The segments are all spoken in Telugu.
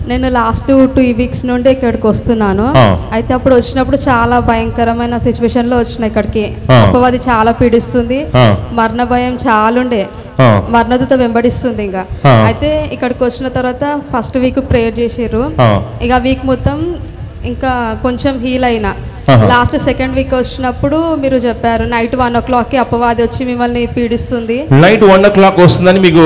నేను లాస్ట్ 2 వీక్స్ నుండి ఇక్కడికి వస్తున్నాను. అయితే అప్పుడు వచ్చినప్పుడు చాలా భయంకరమైన సిచ్యువేషన్ లో వచ్చిన ఇక్కడికి. అపవాది చాలా పీడిస్తుంది, మరణ భయం చాలా ఉండే, మరణదూత వెంబడిస్తుంది. ఇంకా అయితే ఇక్కడికి వచ్చిన తర్వాత ఫస్ట్ వీక్ ప్రేయర్ చేసారు. ఇక వీక్ మొత్తం ఇంకా కొంచెం హీల్ అయినా. లాస్ట్ సెకండ్ వీక్ వచ్చినప్పుడు మీరు చెప్పారు నైట్ 1 o'clock అపవాది వచ్చి మిమ్మల్ని పీడిస్తుంది. నైట్ 1 o'clock వస్తుందని మీకు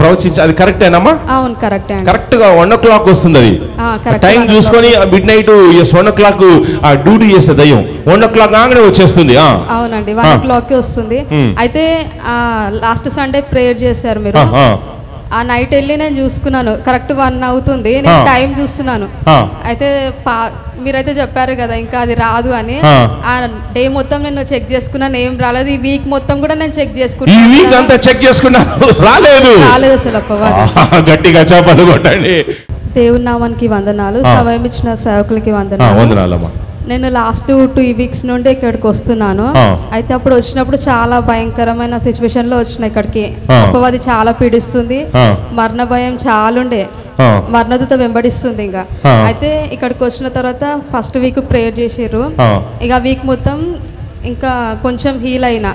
ప్రవచించి అది కరెక్టేనమ్మా? అవును, కరెక్టే. కరెక్ట్ గా 1 o'clock వస్తుంది. అది టైం చూసుకొని మిడ్ నైట్ 1 o'clock డ్యూటీ చేసే దయ్యం 1 o'clock ఆగనే వచ్చేస్తుంది. అవునండి, 1 o'clock వస్తుంది. అయితే లాస్ట్ సండే ప్రేయర్ చేశారు మీరు. ఆ నైట్ వెళ్ళి నేను చూసుకున్నాను, కరెక్ట్ 1 అవుతుంది. నేను టైం చూస్తున్నాను. అయితే మీరైతే చెప్పారు కదా ఇంకా అది రాదు అని. ఆ డే మొత్తం నేను చెక్ చేసుకున్నాను, ఏం రాలేదు. ఈ వీక్ మొత్తం కూడా నేను చెక్ చేసుకున్నాను, రాలేదు అసలు అపవాది. గట్టిగా చప్పట్లు కొట్టండి. దేవుని నామానికి వందనాలు, సమయం ఇచ్చిన సేవకులకి వందనాలు. నేను లాస్ట్ 2 వీక్స్ నుండి ఇక్కడికి వస్తున్నాను. అయితే అప్పుడు వచ్చినప్పుడు చాలా భయంకరమైన సిచ్యువేషన్ లో వచ్చిన ఇక్కడికి. అపవాది చాలా పీడిస్తుంది, మరణ భయం చాలా ఉండే, మరణదూత వెంబడిస్తుంది. ఇంకా అయితే ఇక్కడికి వచ్చిన తర్వాత ఫస్ట్ వీక్ ప్రేయర్ చేసారు. ఇక వీక్ మొత్తం ఇంకా కొంచెం హీల్ అయినా.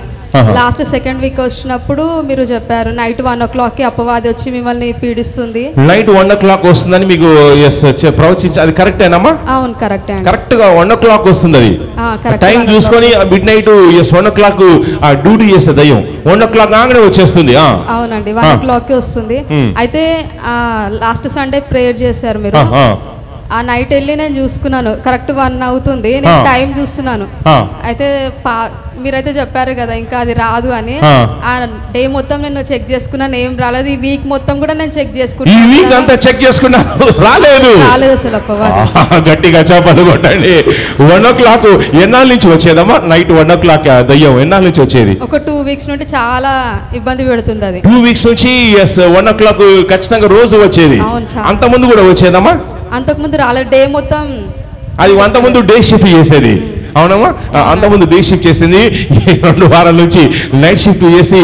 లాస్ట్ సెకండ్ వీక్ వచ్చినప్పుడు మీరు చెప్పారు నైట్ 1 o'clock అపవాది వచ్చి మిమ్మల్ని పీడిస్తుంది. నైట్ 1 o'clock వస్తుందని మీకు ప్రవచించి అది కరెక్టేనమ్మా? అవును, కరెక్టే. కరెక్ట్ గా 1 o'clock వస్తుంది. అది టైం చూసుకొని మిడ్ నైట్ 1 o'clock డ్యూటీ చేసే దయ్యం 1 o'clock ఆగనే వచ్చేస్తుంది. అవునండి, 1 o'clock వస్తుంది. అయితే లాస్ట్ సండే ప్రేయర్ చేశారు మీరు. ఆ నైట్ వెళ్ళి నేను చూసుకున్నాను, కరెక్ట్ 1 అవుతుంది. నేను టైం చూస్తున్నాను. అయితే మీరైతే చెప్పారు కదా ఇంకా అది రాదు అని. ఆ డే మొత్తం నేను చెక్ చేసుకున్నాను, ఏం రాలేదు. ఈ వీక్ మొత్తం కూడా నేను చెక్ చేసుకున్నాను, రాలేదు అసలు అపవాది. గట్టిగా చప్పట్లు కొట్టండి. 1 o'clock ఎన్నాళ్ళ నుంచి వచ్చేదమ్మా? నైట్ 1 o'clock దయ్యం ఎన్నాళ్ళ నుంచి వచ్చేది? ఒక 2 వీక్స్ నుండి చాలా ఇబ్బంది పెడుతుంది అది. 2 వీక్స్ నుంచి 1 o'clock ఖచ్చితంగా రోజు వచ్చేది. అంత ముందు కూడా వచ్చేదమ్మా? అంతకుముందు రాలేదు, డే మొత్తం. అది అంతకుముందు డే షిఫ్ట్ చేసేది, అవునమ్మా? అంతకుముందు డే షిఫ్ట్ చేసింది. 2 వారాల నుంచి నైట్ షిఫ్ట్ చేసి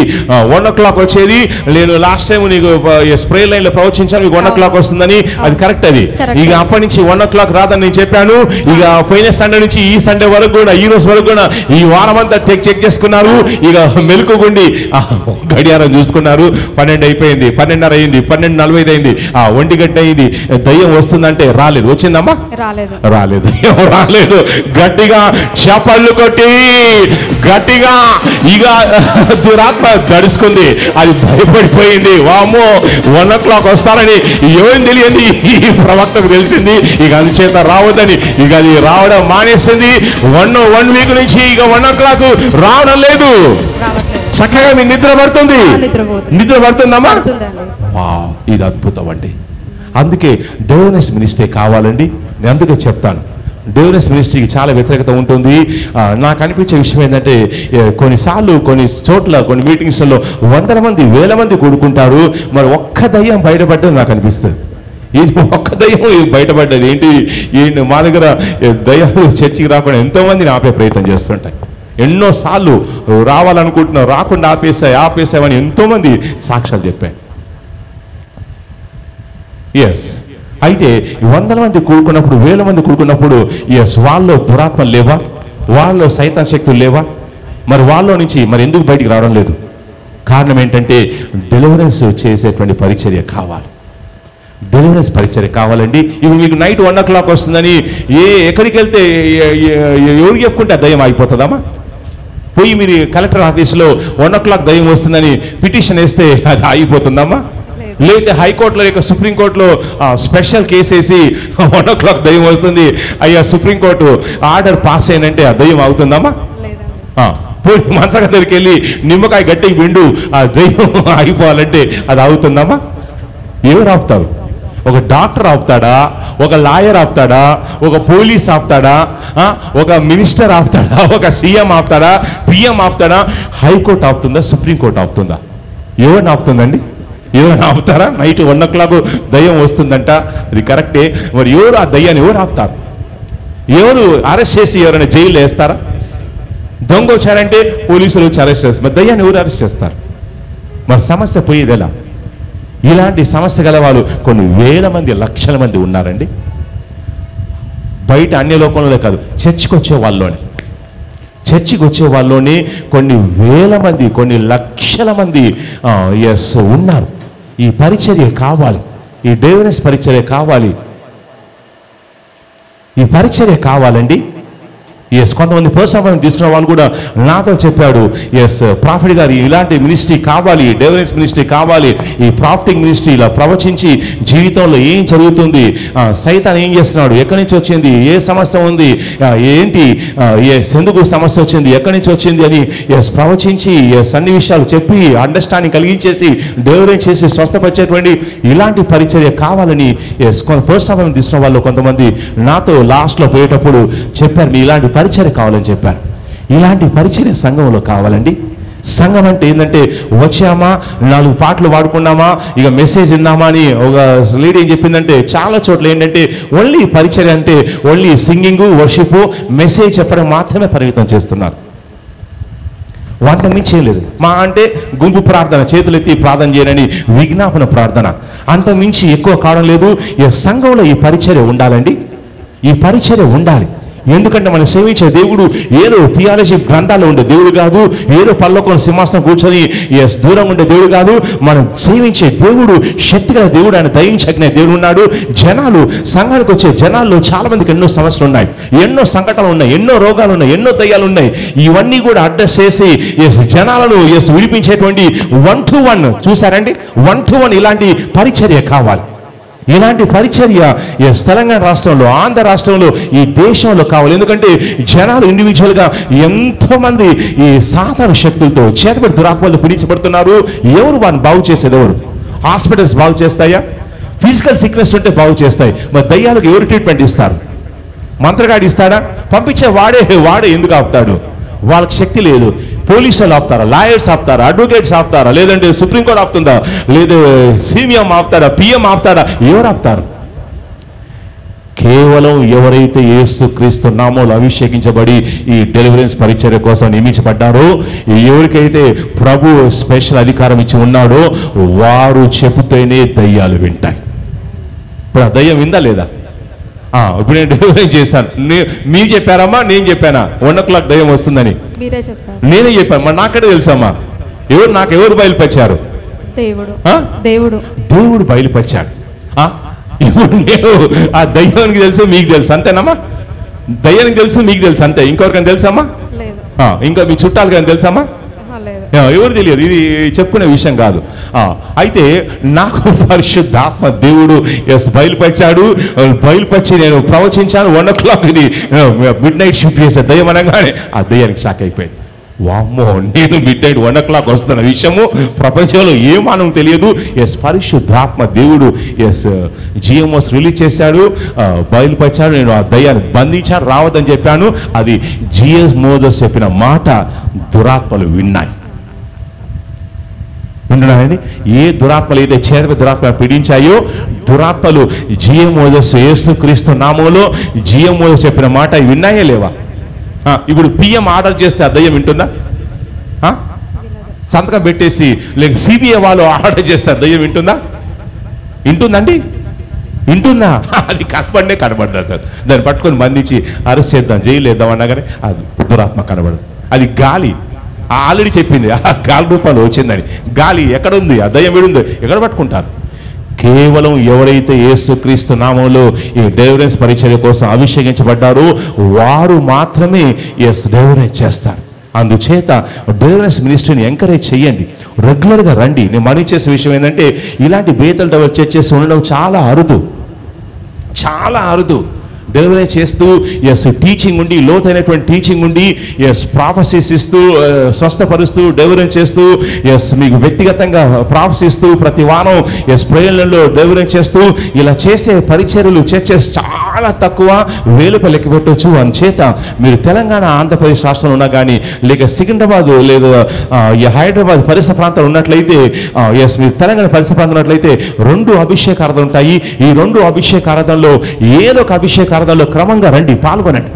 1 o'clock వచ్చేది. నేను లాస్ట్ టైం నీకు స్ప్రే లైన్ లో ప్రవచించాను మీకు 1 o'clock వస్తుందని, అది కరెక్ట్. అది ఇక అప్పటి నుంచి 1 o'clock రాదని నేను చెప్పాను. ఇక పోయిన సండే నుంచి ఈ సండే వరకు కూడా, ఈ రోజు వరకు కూడా ఈ వారం అంతా చెక్ చేసుకున్నారు. ఇక మెలుకుగుండి గడియారం చూసుకున్నారు. 12 అయిపోయింది, 12:30 అయింది, 12:45 అయింది, 1 గంట అయింది. దయ్యం వస్తుందంటే రాలేదు. వచ్చిందమ్మా? రాలేదు. గట్టిగా చప్పళ్ళు కొట్టి గట్టిగా ఇక దురాత్మ గడుచుకుంది. అది భయపడిపోయింది. వామ్మో 1 o'clock వస్తారని ఏం తెలియదు ఈ ప్రవక్తకు తెలిసింది. ఇక అందుచేత రావద్దని ఇక అది రావడం మానేసింది. 1 వీక్ నుంచి ఇక 1 o'clock రావడం లేదు. చక్కగా మీ నిద్ర పడుతుందమ్మా? ఇది అద్భుతం అండి. అందుకే డెలివరెన్స్ మినిస్ట్రీ కావాలండి. నేను అందుకే చెప్తాను, డెలివరెన్స్ మినిస్ట్రీకి చాలా వ్యతిరేకత ఉంటుంది. నాకు అనిపించే విషయం ఏంటంటే కొన్నిసార్లు కొన్ని చోట్ల కొన్ని మీటింగ్స్లో 100 మంది 1000 మంది కూడుకుంటారు. మరి ఒక్క దయ్యం బయటపడ్డది నాకు అనిపిస్తుంది. ఇది ఒక్క దయ్యం బయటపడ్డది ఏంటి? మా దగ్గర దయ్యాలు చర్చికి రాకుండా ఎంతోమందిని ఆపే ప్రయత్నం చేస్తుంటాయి. ఎన్నోసార్లు రావాలనుకుంటున్నావు, రాకుండా ఆపేసామని ఎంతోమంది సాక్ష్యాలు చెప్పాయి. అయితే 100 మంది కూడుకున్నప్పుడు 1000 మంది కూడుకున్నప్పుడు వాళ్ళలో దురాత్మలు లేవా? వాళ్ళలో సైతాన్ శక్తులు లేవా? మరి వాళ్ళలో నుంచి మరి ఎందుకు బయటికి రావడం లేదు? కారణం ఏంటంటే డెలివరెన్స్ చేసేటువంటి పరిచర్య కావాలి. డెలివరెన్స్ పరిచర్య కావాలండి. ఇప్పుడు మీకు నైట్ 1 o'clock వస్తుందని ఎక్కడికి వెళ్తే ఎవరికి చెప్పుకుంటే దయ్యం ఆగిపోతుందమ్మా? పోయి మీరు కలెక్టర్ ఆఫీస్లో 1 o'clock దయ్యం వస్తుందని పిటిషన్ వేస్తే అది ఆగిపోతుందమ్మా? లేకపోతే హైకోర్టులో సుప్రీంకోర్టులో స్పెషల్ కేసు వేసి 1 o'clock దయ్యం వస్తుంది, అయ్యా సుప్రీంకోర్టు ఆర్డర్ పాస్ అయినంటే ఆ దయ్యం అవుతుందమ్మా? పోయి మంత్ర దగ్గరికి వెళ్ళి నిమ్మకాయ గట్టికి పిండు ఆ దయ్యం ఆగిపోవాలంటే అది అవుతుందమ్మా? ఎవరు ఆపుతారు? ఒక డాక్టర్ ఆపుతాడా? ఒక లాయర్ ఆపుతాడా? ఒక పోలీస్ ఆపుతాడా? ఒక మినిస్టర్ ఆపుతాడా? ఒక సీఎం ఆపుతాడా? పిఎం ఆపుతాడా? హైకోర్టు ఆపుతుందా? సుప్రీంకోర్టు ఆపుతుందా? ఎవరిని ఆపుతుందండి? ఎవరైనా ఆపుతారా? నైట్ 1 o'clock దయ్యం వస్తుందంట, అది కరెక్టే. మరి ఎవరు ఆ దయ్యాన్ని ఎవరు ఆపుతారు? ఎవరు అరెస్ట్ చేసి ఎవరైనా జైల్లో వేస్తారా? దొంగ వచ్చారంటే పోలీసులు వచ్చి అరెస్ట్ చేస్తారు. మరి దయ్యాన్ని ఎవరు అరెస్ట్ చేస్తారు? మరి సమస్య పోయేది ఎలా? ఇలాంటి సమస్య గల వాళ్ళు కొన్ని వేల మంది, లక్షల మంది ఉన్నారండి. బయట అన్య లోకంలోనే కాదు, చర్చికి వచ్చే వాళ్ళలోనే కొన్ని వేల మంది, కొన్ని లక్షల మంది ఉన్నారు. ఈ పరిచర్య కావాలి, ఈ డెలివరెన్స్ పరిచర్య కావాలి, ఈ పరిచర్య కావాలండి. కొంతమంది పర్సనల్ తీసుకున్న వాళ్ళు కూడా నాతో చెప్పాడు, ప్రాఫిట్ గారు ఇలాంటి మినిస్ట్రీ కావాలి, డెలివరెన్స్ మినిస్ట్రీ కావాలి, ఈ ప్రాఫిటింగ్ మినిస్ట్రీ ఇలా ప్రవచించి జీవితంలో ఏం జరుగుతుంది, సైతాన్ ఏం చేస్తున్నాడు, ఎక్కడి నుంచి వచ్చింది, ఏ సమస్య ఉంది, ఏంటి, ఎందుకు సమస్య వచ్చింది, ఎక్కడి నుంచి వచ్చింది అని ప్రవచించి అన్ని విషయాలు చెప్పి అండర్స్టాండింగ్ కలిగించేసి డెలివరెన్స్ చేసి స్వస్థపరిచేటువంటి ఇలాంటి పరిచర్య కావాలని పర్సనల్ తీసుకున్న వాళ్ళు కొంతమంది నాతో లాస్ట్లో పోయేటప్పుడు చెప్పారు, మీ ఇలాంటి పరిచర్య కావాలని చెప్పారు. ఇలాంటి పరిచర్య సంఘంలో కావాలండి. సంఘం అంటే ఏంటంటే వచ్చామా, 4 పాటలు పాడుకున్నామా, ఇక మెసేజ్ విన్నామా అని ఒక లేడీ ఏం చెప్పిందంటే, చాలా చోట్ల ఏంటంటే ఓన్లీ పరిచర్య అంటే ఓన్లీ సింగింగ్, వర్షిప్, మెసేజ్ చెప్పడం మాత్రమే పరిమితం చేస్తున్నారు. అంతకుమించి చేయలేదు. మా అంటే గుంపు ప్రార్థన, చేతులెత్తి ప్రార్థన చేయనని విజ్ఞాపన ప్రార్థన, అంతకుమించి ఎక్కువ కావడం లేదు. ఈ సంఘంలో ఈ పరిచర్య ఉండాలండి, ఈ పరిచర్య ఉండాలి. ఎందుకంటే మనం సేవించే దేవుడు ఏదో థియాలజీ గ్రంథాల్లో ఉండే దేవుడు కాదు, ఏదో పల్లకొన సింహాసనం కూర్చొని దూరంగా ఉండే దేవుడు కాదు. మనం సేవించే దేవుడు శక్తిగల దేవుడు, ఆయన దయించగలిగిన దేవుడు ఉన్నాడు. జనాలు, సంఘానికి వచ్చే జనాల్లో చాలా మందికి ఎన్నో సమస్యలు ఉన్నాయి, ఎన్నో సంకటాలు ఉన్నాయి, ఎన్నో రోగాలు ఉన్నాయి, ఎన్నో దయ్యాలు ఉన్నాయి. ఇవన్నీ కూడా అడ్రస్ చేసి జనాలను విడిపించేటువంటి 1-to-1 చూసారండి, 1-to-1 ఇలాంటి పరిచర్య కావాలి. ఇలాంటి పరిచర్య తెలంగాణ రాష్ట్రంలో, ఆంధ్ర రాష్ట్రంలో, ఈ దేశంలో కావాలి. ఎందుకంటే జనాలు ఇండివిజువల్గా ఎంతోమంది ఈ సాతాను శక్తులతో చేతబడి దురాత్మలు పీడించబడుతున్నారు. ఎవరు వారిని బాగు చేసేది? ఎవరు? హాస్పిటల్స్ బాగు చేస్తాయా? ఫిజికల్ సిక్నెస్ ఉంటే బాగు చేస్తాయి. మరి దయ్యాలకు ఎవరు ట్రీట్మెంట్ ఇస్తారు? మంత్రగాడు ఇస్తాడా? పంపించే వాడే ఎందుకు ఆపుతాడు? వాళ్ళకి శక్తి లేదు. పోలీసు వాళ్ళు ఆపుతారా? లాయర్స్ ఆపుతారా? అడ్వకేట్స్ ఆపుతారా? లేదంటే సుప్రీంకోర్టు ఆపుతుందా? లేదు సీఎం ఆపుతారా? పిఎం ఆపుతారా? ఎవరు ఆపుతారు? కేవలం ఎవరైతే యేసుక్రీస్తు నామములో అభిషేకించబడి ఈ డెలివరెన్స్ పరిచర్య కోసం నియమించబడ్డారో, ఎవరికైతే ప్రభు స్పెషల్ అధికారం ఇచ్చి ఉన్నాడో వారు చెబితేనే దయ్యాలు వింటాయి. ఇప్పుడు ఆ దయ్యం విందా లేదా? ఇప్పుడు నేను డెలివరీ చేశాను, మీరు చెప్పారమ్మా, నేను చెప్పానా 1 o'clock దయ్యం వస్తుందని? మీరే చెప్పారు. నేనే చెప్పాను. మరి నాకడే తెలుసమ్మా. ఎవరు బయలుపరిచారు? దేవుడు బయలుపరిచాడు. ఇప్పుడు నేను ఆ దయ్యానికి తెలుసు, మీకు తెలుసు, అంతేనమ్మా? దయ్యానికి తెలుసు, మీకు తెలుసు, అంతే. ఇంకొకరికైనా తెలుసమ్మా? ఇంకా మీ చుట్టాలు కానీ తెలుసమ్మా? ఎవరు తెలియదు. ఇది చెప్పుకునే విషయం కాదు. అయితే నాకు పరిశుద్ధాత్మ దేవుడు బయలుపరిచి నేను ప్రవచించాను. 1 o'clock ఇది మిడ్-నైట్ షిఫ్ట్ చేసే దయ్యం అనగానే ఆ దయ్యానికి షాక్ అయిపోయింది. వామ్మో, నేను మిడ్-నైట్ 1 o'clock వస్తున్న విషయము ప్రపంచంలో ఏ మానవం తెలియదు. పరిశుద్ధాత్మ దేవుడు జిఎంఓస్ రిలీజ్ చేశాడు, బయలుపరిచాడు. నేను ఆ దయ్యాన్ని బంధించాను, రావద్దని చెప్పాను. అది జిఎంఓస్ చెప్పిన మాట దురాత్మలు విన్నాయి. విన్నాయండి. ఏ దురాత్మలు అయితే చేతపై దురాత్మ పీడించాయో, దురాత్మలు జిఎంఓస్ యేసుక్రీస్తు నామములో జిఎంఓస్ చెప్పిన మాట విన్నాయే లేవా? ఇప్పుడు పిఎం ఆర్డర్ చేస్తే ఆ దయ్యం వింటుందా? సంతకం పెట్టేసి లేక సిబిఐ వాళ్ళు ఆర్డర్ చేస్తే ఆ దయ్యం వింటుందా? వింటుందండి? వింటుందా? అది కనబడదా సార్? దాన్ని పట్టుకొని బంధించి అరెస్ట్ చేద్దాం, జైలు వేద్దాం అనగానే అది దురాత్మ కనబడదు. అది గాలి. ఆల్రెడీ చెప్పింది ఆ గాలి రూపాలు వచ్చిందని. గాలి ఎక్కడ ఉంది? ఆ దయ్యం విడుంది, ఎక్కడ పట్టుకుంటారు? కేవలం ఎవరైతే యేసుక్రీస్తు నామములో ఈ డెలివరెన్స్ పరిచర్య కోసం అభిషేకించబడ్డారో వారు మాత్రమే డెలివరెన్స్ చేస్తారు. అందుచేత డెలివరెన్స్ మినిస్ట్రీని ఎంకరేజ్ చేయండి, రెగ్యులర్గా రండి. నేను మనవి చేసే విషయం ఏంటంటే, ఇలాంటి బేతల్ డెవలప్ చర్చెస్ ఉండడం చాలా అరుదు. డెలివరీ చేస్తూ టీచింగ్ ఉండి, లోతైనటువంటి టీచింగ్ ఉండి, ప్రాఫెసీస్ ఇస్తూ, స్వస్థపరుస్తూ, డెలివరీ చేస్తూ, మీకు వ్యక్తిగతంగా ప్రాఫెసిస్తూ, ప్రతి వారం ప్రేయర్లలో డెలివరీ చేస్తూ, ఇలా చేసే పరిచర్యలు చర్చెస్ చాలా తక్కువ, వేలుపై లెక్క పెట్టవచ్చు. అందుచేత మీరు తెలంగాణ, ఆంధ్రప్రదేశ్ రాష్ట్రంలో ఉన్నా కానీ, లేక సికింద్రాబాద్ లేదా హైదరాబాద్ పరిసర ప్రాంతాలు ఉన్నట్లయితే, మీరు తెలంగాణ పరిసర ప్రాంతం ఉన్నట్లయితే 2 అభిషేకారాధనలు ఉంటాయి. ఈ 2 అభిషేకారాధనలో ఏదో ఒక అభిషేకారాధనలో క్రమంగా రండి, పాల్గొనండి.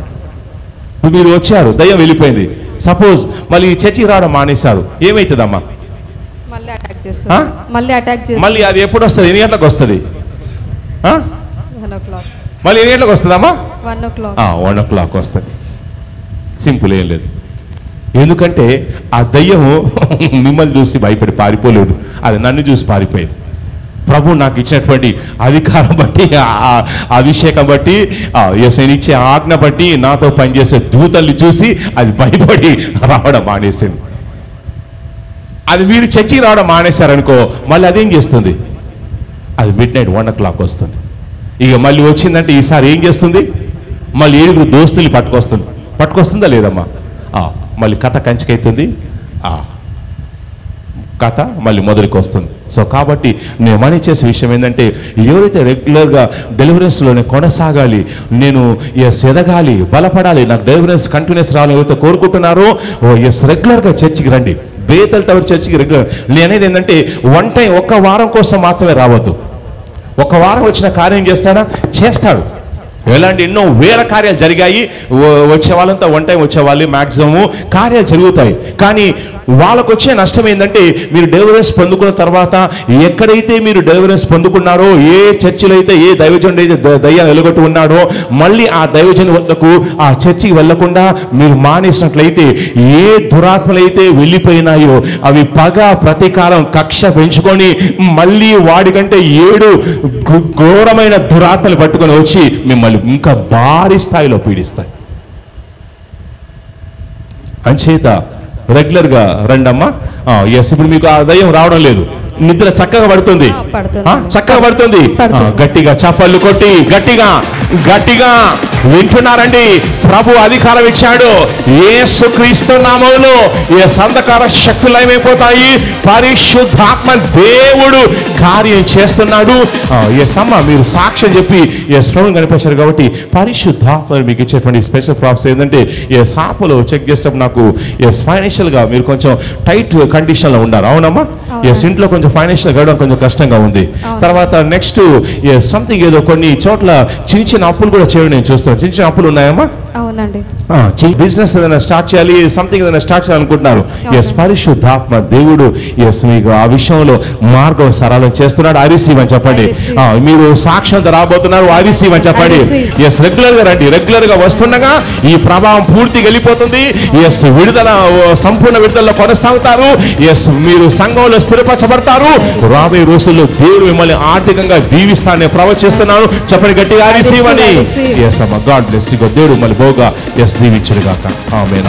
మీరు వచ్చారు, దయ్యం వెళ్ళిపోయింది, సపోజ్ మళ్ళీ చర్చికి రావడం మానేశారు, ఏమవుతుందమ్మా? చేస్తుంది. మళ్ళీ అటాక్ చేస్తుంది. మళ్ళీ అది ఎప్పుడు వస్తుంది? ఎన్ని గంటలకు వస్తుంది? 1 o'clock. మళ్ళీ ఎన్ని గంటలకు వస్తుందమ్మా? 1 o'clock. 1 o'clock వస్తుంది. సింపుల్, ఏం లేదు. ఎందుకంటే ఆ దయ్యము మిమ్మల్ని చూసి భయపడి పారిపోలేదు, అది నన్ను చూసి పారిపోయింది. ప్రభు నాకు ఇచ్చినటువంటి అధికారం బట్టి, అభిషేకం బట్టి, నేను ఇచ్చే ఆజ్ఞ బట్టి నాతో పనిచేసే దూతల్ని చూసి అది భయపడి రావడం మానేసింది. అది మీరు చర్చికి రావడం మానేశారనుకో, మళ్ళీ అదేం చేస్తుంది? అది midnight 1 o'clock వస్తుంది. ఇక మళ్ళీ వచ్చిందంటే ఈసారి ఏం చేస్తుంది? మళ్ళీ 7 దోస్తులు పట్టుకొస్తుందా లేదమ్మా? మళ్ళీ కథ కంచికైతుంది, కథ మళ్ళీ మొదలుకి వస్తుంది. సో కాబట్టి నేను మనీ చేసే విషయం ఏంటంటే, ఎవరైతే రెగ్యులర్గా డెలివరెన్స్లోనే కొనసాగాలి, నేను ఎదగాలి, బలపడాలి, నాకు డెలివరెన్స్ కంటిన్యూస్ రావాలని ఎవరైతే కోరుకుంటున్నారో, రెగ్యులర్గా చర్చికి రండి. బేతల్ టవర్ చర్చికి రెగ్యులర్. నేనేది ఏంటంటే, వన్ టైం ఒక్క వారం కోసం మాత్రమే రావద్దు. ఒక వారం వచ్చిన కార్యం చేస్తాడా? చేస్తాడు. ఎలాంటి ఎన్నో వేల కార్యాలు జరిగాయి. వచ్చే వాళ్ళంతా వన్ టైం వచ్చేవాళ్ళు, మ్యాక్సిమం కార్యాలు జరుగుతాయి. కానీ వాళ్ళకు వచ్చే నష్టం ఏంటంటే, మీరు డెలివరెన్స్ పొందుకున్న తర్వాత ఎక్కడైతే మీరు డెలివరెన్స్ పొందుకున్నారో, ఏ చర్చిలో అయితే ఏ దైవజనుడు అయితే దయ్యాలు వెలుగొట్టు ఉన్నాడో, మళ్ళీ ఆ దైవజను వద్దకు ఆ చర్చికి వెళ్లకుండా మీరు మానేసినట్లయితే, ఏ దురాత్మలైతే వెళ్ళిపోయినాయో అవి పగ, ప్రతీకారం, కక్ష పెంచుకొని మళ్ళీ వాడికంటే 7 ఘోరమైన దురాత్మలు పట్టుకొని వచ్చి మిమ్మల్ని ఇంకా భారీ స్థాయిలో పీడిస్తాయి. అంచేత రెగ్యులర్గా రండమ్మా. ఇప్పుడు మీకు ఆ దయ్యం రావడం లేదు, నిద్ర చక్కగా పడుతుంది, చక్కగా పడుతుంది. గట్టిగా చప్పళ్ళు కొట్టి గట్టిగా వింటున్నారండి. ప్రభు అధికారం ఇచ్చాడు. యేసుక్రీస్తు నామములో ఏ సంధకార శక్తులు ఏమైపోతాయి? పరిశుద్ధాత్మ దేవుడు కార్యం చేస్తున్నాడు. మీరు సాక్ష్యం చెప్పి ప్రభువుని కనిపించారు కాబట్టి పరిశుద్ధాత్మ మీకు ఇచ్చేటువంటి స్పెషల్ ప్రాప్స్ ఏంటంటే, సాపలో చెక్ చేసేటప్పుడు నాకు ఫైనాన్షియల్గా మీరు కొంచెం టైట్ కండిషన్లో ఉన్నారు. అవునమ్మా? ఇంట్లో కొంచెం ఫైనాన్షియల్ గడవడం కొంచెం కష్టంగా ఉంది. తర్వాత నెక్స్ట్ సంథింగ్ ఏదో కొన్ని చోట్ల చిన్న అప్పులు కూడా చేయడం నేను చూస్తాను. చిన్న అప్పులు ఉన్నాయమ్మా? అవునండి. బిజినెస్ ఏదైనా స్టార్ట్ చేయాలి, సంథింగ్ ఏదైనా స్టార్ట్ చేయాలనుకుంటున్నారు. పరిశుద్ధాత్మ దేవుడు మీకు ఆ విషయంలో మార్గం సరళం చేస్తున్నాడు. I receive అని చెప్పండి. మీరు సాక్ష్యంతో రాబోతున్నారు. I receive అని చెప్పండి. రెగ్యులర్ గా రండి. రెగ్యులర్ గా వస్తుండగా ఈ ప్రభావం పూర్తిగా వెళ్ళిపోతుంది. విడుదల, సంపూర్ణ విడుదలలో కొనసాగుతారు. మీరు సంఘంలో స్థిరపరచబడతారు. రాబోయే రోజుల్లో దేవుడు మిమ్మల్ని ఆర్థికంగా దీవిస్తానని ప్రవచిస్తున్నాను. చెప్పండి గట్టిగా I receive అని. God bless you. దేవుడు మళ్ళీ బోగా దీవించుగాక. ఆమేన్.